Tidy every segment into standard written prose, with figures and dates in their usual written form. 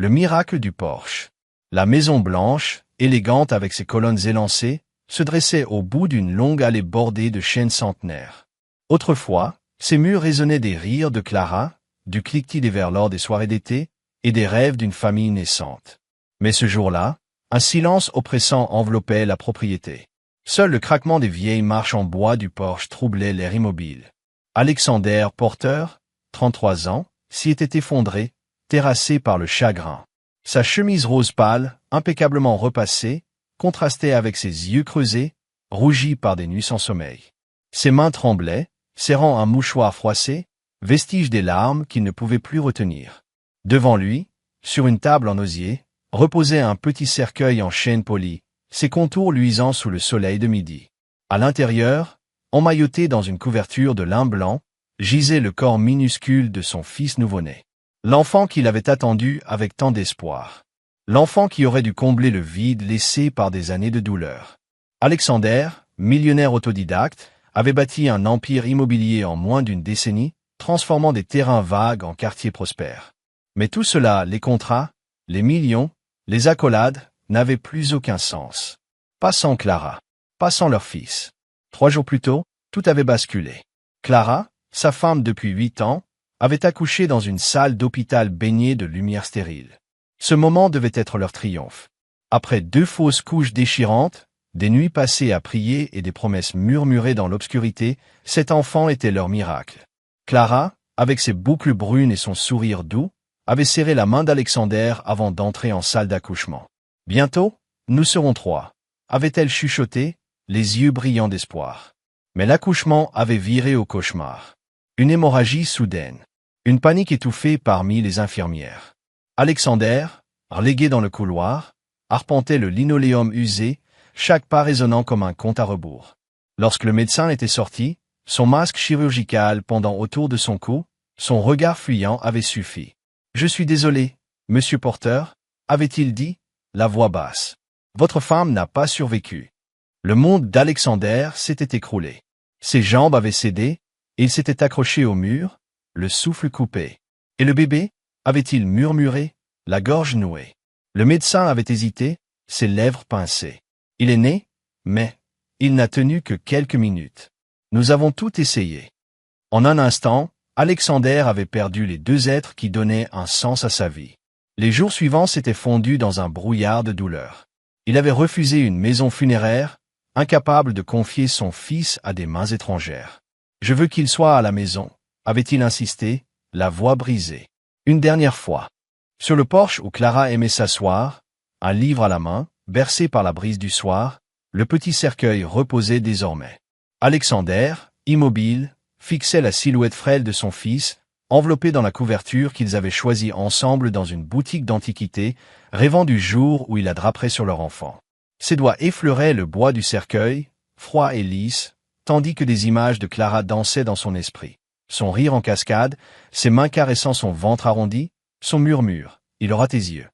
Le miracle du porche. La maison blanche, élégante avec ses colonnes élancées, se dressait au bout d'une longue allée bordée de chênes centenaires. Autrefois, ses murs résonnaient des rires de Clara, du cliquetis des verres des soirées d'été, et des rêves d'une famille naissante. Mais ce jour-là, un silence oppressant enveloppait la propriété. Seul le craquement des vieilles marches en bois du porche troublait l'air immobile. Alexander Porter, 33 ans, s'y était effondré, terrassé par le chagrin. Sa chemise rose pâle, impeccablement repassée, contrastait avec ses yeux creusés, rougis par des nuits sans sommeil. Ses mains tremblaient, serrant un mouchoir froissé, vestige des larmes qu'il ne pouvait plus retenir. Devant lui, sur une table en osier, reposait un petit cercueil en chêne poli, ses contours luisant sous le soleil de midi. À l'intérieur, emmailloté dans une couverture de lin blanc, gisait le corps minuscule de son fils nouveau-né. L'enfant qu'il avait attendu avec tant d'espoir. L'enfant qui aurait dû combler le vide laissé par des années de douleur. Alexander, millionnaire autodidacte, avait bâti un empire immobilier en moins d'une décennie, transformant des terrains vagues en quartiers prospères. Mais tout cela, les contrats, les millions, les accolades, n'avaient plus aucun sens. Pas sans Clara, pas sans leur fils. 3 jours plus tôt, tout avait basculé. Clara, sa femme depuis 8 ans, avait accouché dans une salle d'hôpital baignée de lumière stérile. Ce moment devait être leur triomphe. Après 2 fausses couches déchirantes, des nuits passées à prier et des promesses murmurées dans l'obscurité, cet enfant était leur miracle. Clara, avec ses boucles brunes et son sourire doux, avait serré la main d'Alexander avant d'entrer en salle d'accouchement. « Bientôt, nous serons 3, avait-elle chuchoté, les yeux brillants d'espoir. Mais l'accouchement avait viré au cauchemar. Une hémorragie soudaine. Une panique étouffée parmi les infirmières. Alexander, relégué dans le couloir, arpentait le linoléum usé, chaque pas résonnant comme un compte à rebours. Lorsque le médecin était sorti, son masque chirurgical pendant autour de son cou, son regard fuyant avait suffi. « Je suis désolé, monsieur Porter, avait-il dit, la voix basse. Votre femme n'a pas survécu. » Le monde d'Alexander s'était écroulé. Ses jambes avaient cédé, et il s'était accroché au mur, le souffle coupé. Et le bébé, avait-il murmuré, la gorge nouée. Le médecin avait hésité, ses lèvres pincées. Il est né, mais il n'a tenu que quelques minutes. Nous avons tout essayé. En un instant, Alexander avait perdu les 2 êtres qui donnaient un sens à sa vie. Les jours suivants s'étaient fondus dans un brouillard de douleur. Il avait refusé une maison funéraire, incapable de confier son fils à des mains étrangères. « Je veux qu'il soit à la maison », avait-il insisté, la voix brisée. Une dernière fois. Sur le porche où Clara aimait s'asseoir, un livre à la main, bercé par la brise du soir, le petit cercueil reposait désormais. Alexander, immobile, fixait la silhouette frêle de son fils, enveloppé dans la couverture qu'ils avaient choisie ensemble dans une boutique d'antiquités, rêvant du jour où il la draperait sur leur enfant. Ses doigts effleuraient le bois du cercueil, froid et lisse, tandis que des images de Clara dansaient dans son esprit. Son rire en cascade, ses mains caressant son ventre arrondi, son murmure, « Il aura tes yeux ».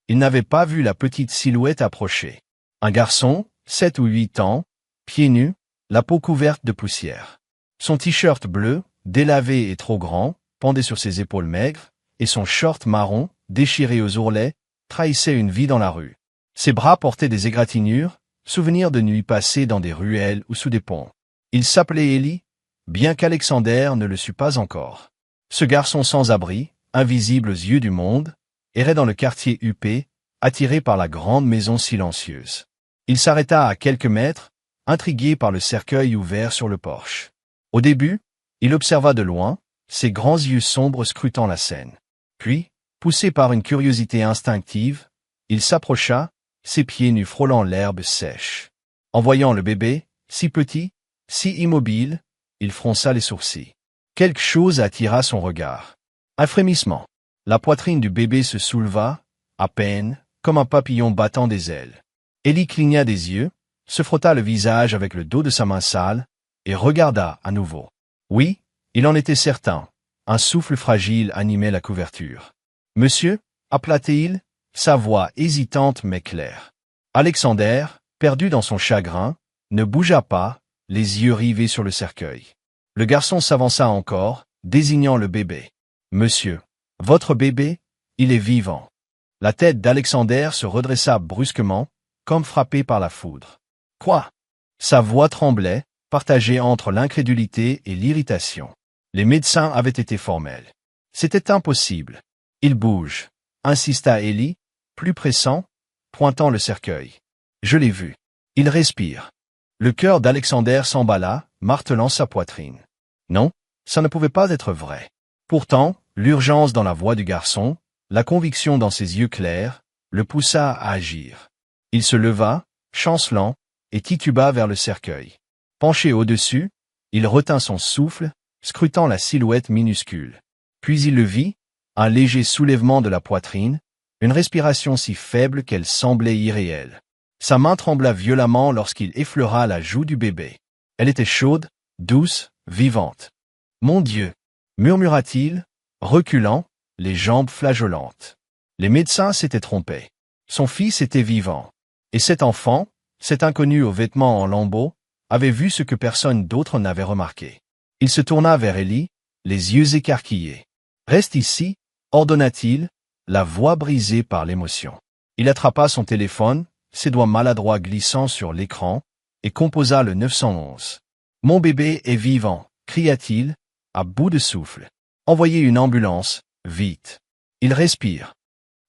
Il n'avait pas vu la petite silhouette approcher. Un garçon, 7 ou 8 ans, pieds nus, la peau couverte de poussière. Son t-shirt bleu, délavé et trop grand, pendait sur ses épaules maigres, et son short marron, déchiré aux ourlets, trahissait une vie dans la rue. Ses bras portaient des égratignures, souvenirs de nuits passées dans des ruelles ou sous des ponts. Il s'appelait Ellie, bien qu'Alexander ne le sût pas encore. Ce garçon sans abri, invisible aux yeux du monde, errait dans le quartier huppé, attiré par la grande maison silencieuse. Il s'arrêta à quelques mètres, intrigué par le cercueil ouvert sur le porche. Au début, il observa de loin, ses grands yeux sombres scrutant la scène. Puis, poussé par une curiosité instinctive, il s'approcha, ses pieds nus frôlant l'herbe sèche. En voyant le bébé, si petit, si immobile, il fronça les sourcils. Quelque chose attira son regard. Un frémissement. La poitrine du bébé se souleva, à peine, comme un papillon battant des ailes. Ellie cligna des yeux, se frotta le visage avec le dos de sa main sale, et regarda à nouveau. Oui, il en était certain. Un souffle fragile animait la couverture. « Monsieur » appela-t-il, sa voix hésitante mais claire. Alexander, perdu dans son chagrin, ne bougea pas, les yeux rivés sur le cercueil. Le garçon s'avança encore, désignant le bébé. « Monsieur, votre bébé, il est vivant. » La tête d'Alexander se redressa brusquement, comme frappée par la foudre. Quoi? Sa voix tremblait, partagée entre l'incrédulité et l'irritation. Les médecins avaient été formels. C'était impossible. Il bouge, insista Ellie, plus pressant, pointant le cercueil. Je l'ai vu. Il respire. Le cœur d'Alexander s'emballa, martelant sa poitrine. Non, ça ne pouvait pas être vrai. Pourtant, l'urgence dans la voix du garçon, la conviction dans ses yeux clairs, le poussa à agir. Il se leva, chancelant, et tituba vers le cercueil. Penché au-dessus, il retint son souffle, scrutant la silhouette minuscule. Puis il le vit, un léger soulèvement de la poitrine, une respiration si faible qu'elle semblait irréelle. Sa main trembla violemment lorsqu'il effleura la joue du bébé. Elle était chaude, douce, vivante. « Mon Dieu !» murmura-t-il, reculant, les jambes flageolantes. Les médecins s'étaient trompés. Son fils était vivant. Et cet enfant, cet inconnu aux vêtements en lambeaux, avait vu ce que personne d'autre n'avait remarqué. Il se tourna vers Ellie, les yeux écarquillés. « Reste ici », ordonna-t-il, la voix brisée par l'émotion. Il attrapa son téléphone, ses doigts maladroits glissant sur l'écran, et composa le 911. « Mon bébé est vivant », cria-t-il, à bout de souffle. « Envoyez une ambulance, vite. » Il respire.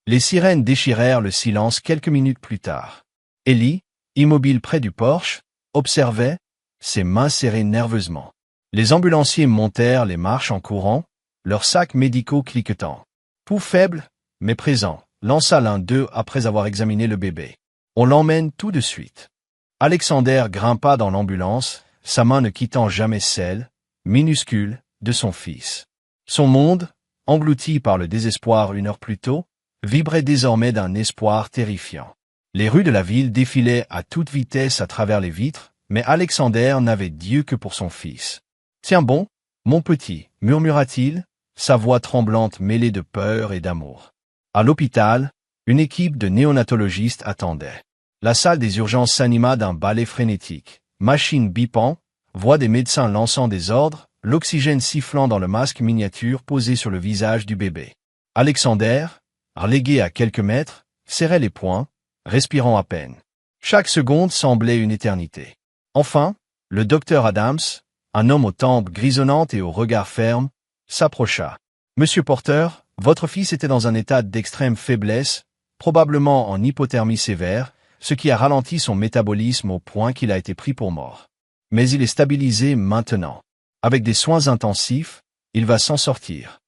Les sirènes déchirèrent le silence quelques minutes plus tard. Ellie, immobile près du porche, observait, ses mains serrées nerveusement. Les ambulanciers montèrent les marches en courant, leurs sacs médicaux cliquetant. « Pouls faible, mais présent », lança l'un d'eux après avoir examiné le bébé. « On l'emmène tout de suite. » Alexander grimpa dans l'ambulance, sa main ne quittant jamais celle, minuscule, de son fils. Son monde, englouti par le désespoir une heure plus tôt, vibrait désormais d'un espoir terrifiant. Les rues de la ville défilaient à toute vitesse à travers les vitres, mais Alexander n'avait Dieu que pour son fils. « Tiens bon, mon petit », murmura-t-il, sa voix tremblante mêlée de peur et d'amour. À l'hôpital, une équipe de néonatologistes attendait. La salle des urgences s'anima d'un balai frénétique. Machines bipant, voix des médecins lançant des ordres, l'oxygène sifflant dans le masque miniature posé sur le visage du bébé. Alexander, relégué à quelques mètres, serrait les poings, respirant à peine. Chaque seconde semblait une éternité. Enfin, le docteur Adams, un homme aux tempes grisonnantes et au regard ferme, s'approcha. « Monsieur Porter, votre fils était dans un état d'extrême faiblesse, probablement en hypothermie sévère, ce qui a ralenti son métabolisme au point qu'il a été pris pour mort. Mais il est stabilisé maintenant. Avec des soins intensifs, il va s'en sortir. »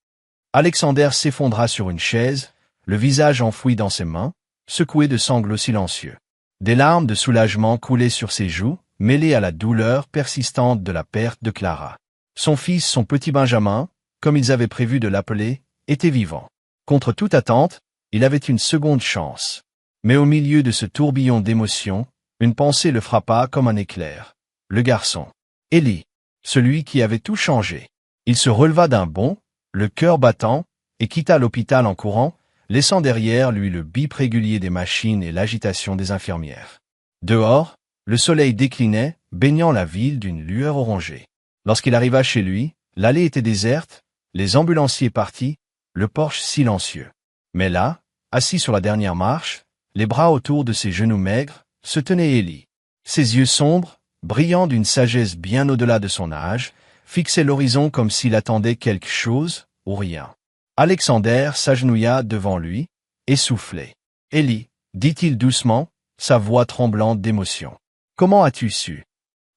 Alexander s'effondra sur une chaise, le visage enfoui dans ses mains, secoué de sanglots silencieux. Des larmes de soulagement coulaient sur ses joues, mêlées à la douleur persistante de la perte de Clara. Son fils, son petit Benjamin, comme ils avaient prévu de l'appeler, était vivant. Contre toute attente, il avait une seconde chance. Mais au milieu de ce tourbillon d'émotions, une pensée le frappa comme un éclair. Le garçon. Ellie. Celui qui avait tout changé. Il se releva d'un bond, le cœur battant, et quitta l'hôpital en courant, laissant derrière lui le bip régulier des machines et l'agitation des infirmières. Dehors, le soleil déclinait, baignant la ville d'une lueur orangée. Lorsqu'il arriva chez lui, l'allée était déserte, les ambulanciers partis, le porche silencieux. Mais là, assis sur la dernière marche, les bras autour de ses genoux maigres, se tenait Ellie. Ses yeux sombres, brillants d'une sagesse bien au-delà de son âge, fixaient l'horizon comme s'il attendait quelque chose ou rien. Alexander s'agenouilla devant lui, essoufflé. « Ellie, » dit-il doucement, sa voix tremblante d'émotion. « Comment as-tu su ?»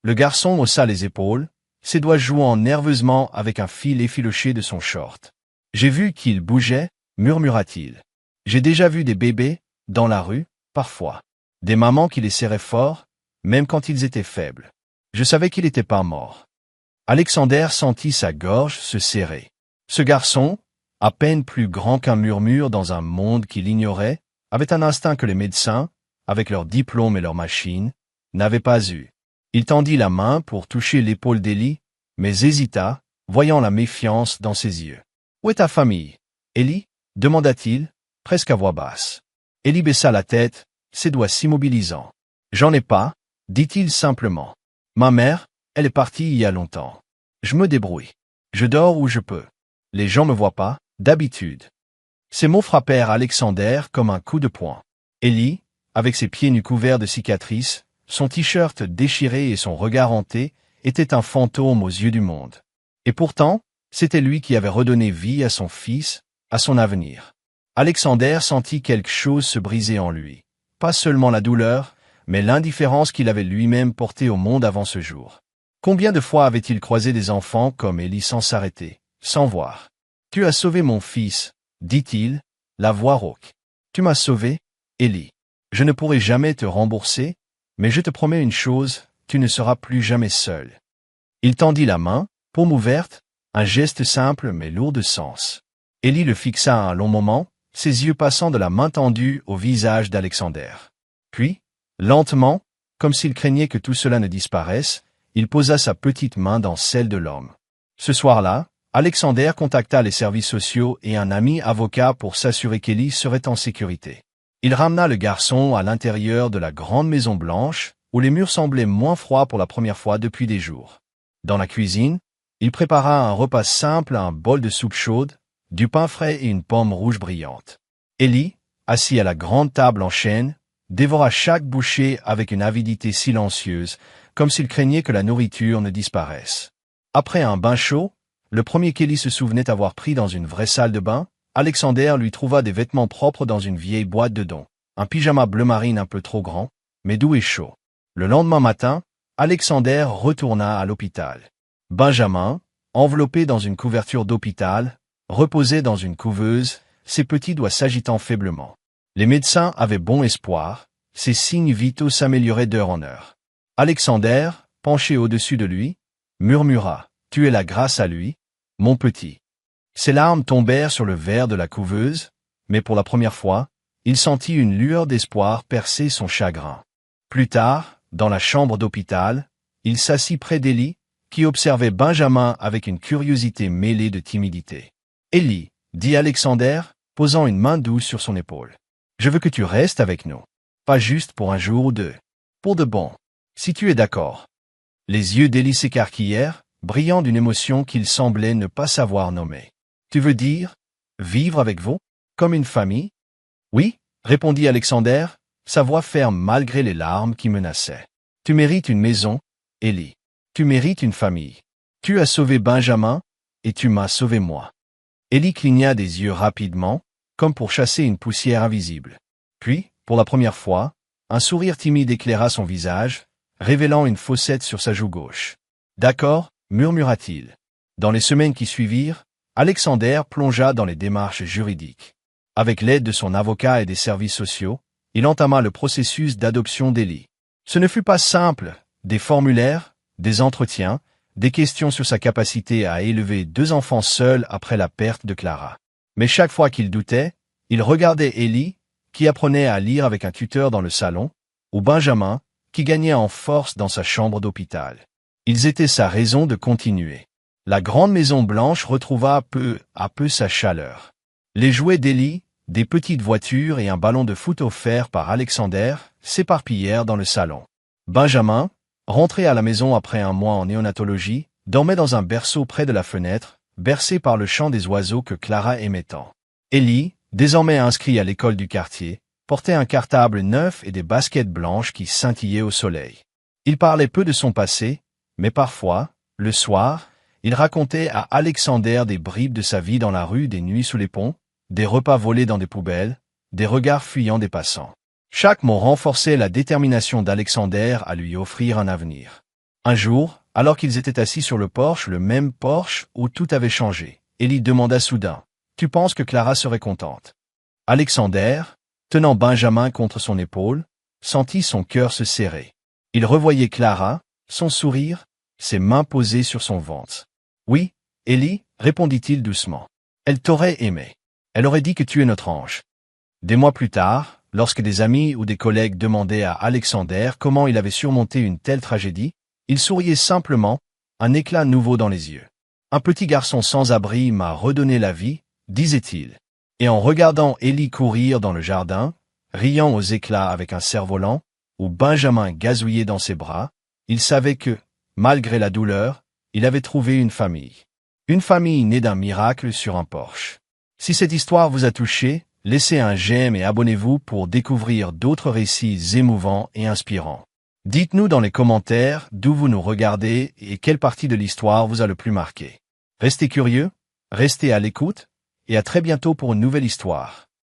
Le garçon haussa les épaules, ses doigts jouant nerveusement avec un fil effiloché de son short. « J'ai vu qu'il bougeait, » murmura-t-il. « J'ai déjà vu des bébés, dans la rue, parfois. Des mamans qui les serraient fort, même quand ils étaient faibles. Je savais qu'il n'était pas mort. » Alexander sentit sa gorge se serrer. Ce garçon, à peine plus grand qu'un murmure dans un monde qu'il ignorait, avait un instinct que les médecins, avec leurs diplômes et leurs machines, n'avaient pas eu. Il tendit la main pour toucher l'épaule d'Ellie, mais hésita, voyant la méfiance dans ses yeux. « Où est ta famille, Ellie ?» demanda-t-il, presque à voix basse. Ellie baissa la tête, ses doigts s'immobilisant. « J'en ai pas, » dit-il simplement. « Ma mère, elle est partie il y a longtemps. Je me débrouille. Je dors où je peux. Les gens me voient pas, d'habitude. » Ces mots frappèrent Alexander comme un coup de poing. Ellie, avec ses pieds nus couverts de cicatrices, son t-shirt déchiré et son regard hanté, était un fantôme aux yeux du monde. Et pourtant, c'était lui qui avait redonné vie à son fils, à son avenir. Alexander sentit quelque chose se briser en lui. Pas seulement la douleur, mais l'indifférence qu'il avait lui-même portée au monde avant ce jour. Combien de fois avait-il croisé des enfants comme Ellie sans s'arrêter, sans voir? « Tu as sauvé mon fils, dit-il, la voix rauque. Tu m'as sauvé, Ellie. Je ne pourrai jamais te rembourser, mais je te promets une chose, tu ne seras plus jamais seul. » Il tendit la main, paume ouverte, un geste simple mais lourd de sens. Ellie le fixa un long moment, ses yeux passant de la main tendue au visage d'Alexander. Puis, lentement, comme s'il craignait que tout cela ne disparaisse, il posa sa petite main dans celle de l'homme. Ce soir-là, Alexander contacta les services sociaux et un ami avocat pour s'assurer qu'Ellie serait en sécurité. Il ramena le garçon à l'intérieur de la grande maison blanche, où les murs semblaient moins froids pour la première fois depuis des jours. Dans la cuisine, il prépara un repas simple, un bol de soupe chaude, du pain frais et une pomme rouge brillante. Ellie, assis à la grande table en chêne, dévora chaque bouchée avec une avidité silencieuse, comme s'il craignait que la nourriture ne disparaisse. Après un bain chaud, le premier qu'Ellie se souvenait avoir pris dans une vraie salle de bain, Alexander lui trouva des vêtements propres dans une vieille boîte de don, un pyjama bleu marine un peu trop grand, mais doux et chaud. Le lendemain matin, Alexander retourna à l'hôpital. Benjamin, enveloppé dans une couverture d'hôpital, reposait dans une couveuse, ses petits doigts s'agitant faiblement. Les médecins avaient bon espoir, ses signes vitaux s'amélioraient d'heure en heure. Alexander, penché au-dessus de lui, murmura « Tu es là grâce à lui, mon petit ». Ses larmes tombèrent sur le verre de la couveuse, mais pour la première fois, il sentit une lueur d'espoir percer son chagrin. Plus tard, dans la chambre d'hôpital, il s'assit près d'Ellie, qui observait Benjamin avec une curiosité mêlée de timidité. « Ellie, dit Alexander, posant une main douce sur son épaule. Je veux que tu restes avec nous. Pas juste pour un jour ou deux. Pour de bon. Si tu es d'accord. » Les yeux d'Ellie s'écarquillèrent, brillant d'une émotion qu'il semblait ne pas savoir nommer. « Tu veux dire, vivre avec vous, comme une famille ?»« Oui, » répondit Alexander, sa voix ferme malgré les larmes qui menaçaient. « Tu mérites une maison, Ellie. Tu mérites une famille. Tu as sauvé Benjamin, et tu m'as sauvé moi. » Ellie cligna des yeux rapidement, comme pour chasser une poussière invisible. Puis, pour la première fois, un sourire timide éclaira son visage, révélant une fossette sur sa joue gauche. « D'accord, » murmura-t-il. Dans les semaines qui suivirent, Alexander plongea dans les démarches juridiques. Avec l'aide de son avocat et des services sociaux, il entama le processus d'adoption d'Ellie. Ce ne fut pas simple, des formulaires, des entretiens, des questions sur sa capacité à élever 2 enfants seuls après la perte de Clara. Mais chaque fois qu'il doutait, il regardait Ellie, qui apprenait à lire avec un tuteur dans le salon, ou Benjamin, qui gagnait en force dans sa chambre d'hôpital. Ils étaient sa raison de continuer. La grande maison blanche retrouva peu à peu sa chaleur. Les jouets d'Ellie, des petites voitures et un ballon de foot offert par Alexander, s'éparpillèrent dans le salon. Benjamin, rentré à la maison après un mois en néonatologie, dormait dans un berceau près de la fenêtre, bercé par le chant des oiseaux que Clara aimait tant. Ellie, désormais inscrit à l'école du quartier, portait un cartable neuf et des baskets blanches qui scintillaient au soleil. Il parlait peu de son passé, mais parfois, le soir, il racontait à Alexander des bribes de sa vie dans la rue, des nuits sous les ponts, des repas volés dans des poubelles, des regards fuyants des passants. Chaque mot renforçait la détermination d'Alexander à lui offrir un avenir. Un jour, alors qu'ils étaient assis sur le porche, le même porche où tout avait changé, Ellie demanda soudain « Tu penses que Clara serait contente ?» Alexander, tenant Benjamin contre son épaule, sentit son cœur se serrer. Il revoyait Clara, son sourire, ses mains posées sur son ventre. « Oui, Ellie, » répondit-il doucement. « Elle t'aurait aimé. Elle aurait dit que tu es notre ange. » Des mois plus tard, lorsque des amis ou des collègues demandaient à Alexander comment il avait surmonté une telle tragédie, il souriait simplement, un éclat nouveau dans les yeux. « Un petit garçon sans abri m'a redonné la vie, » disait-il. Et en regardant Ellie courir dans le jardin, riant aux éclats avec un cerf-volant, ou Benjamin gazouillait dans ses bras, il savait que, malgré la douleur, il avait trouvé une famille. Une famille née d'un miracle sur un porche. Si cette histoire vous a touché, laissez un j'aime et abonnez-vous pour découvrir d'autres récits émouvants et inspirants. Dites-nous dans les commentaires d'où vous nous regardez et quelle partie de l'histoire vous a le plus marqué. Restez curieux, restez à l'écoute, et à très bientôt pour une nouvelle histoire.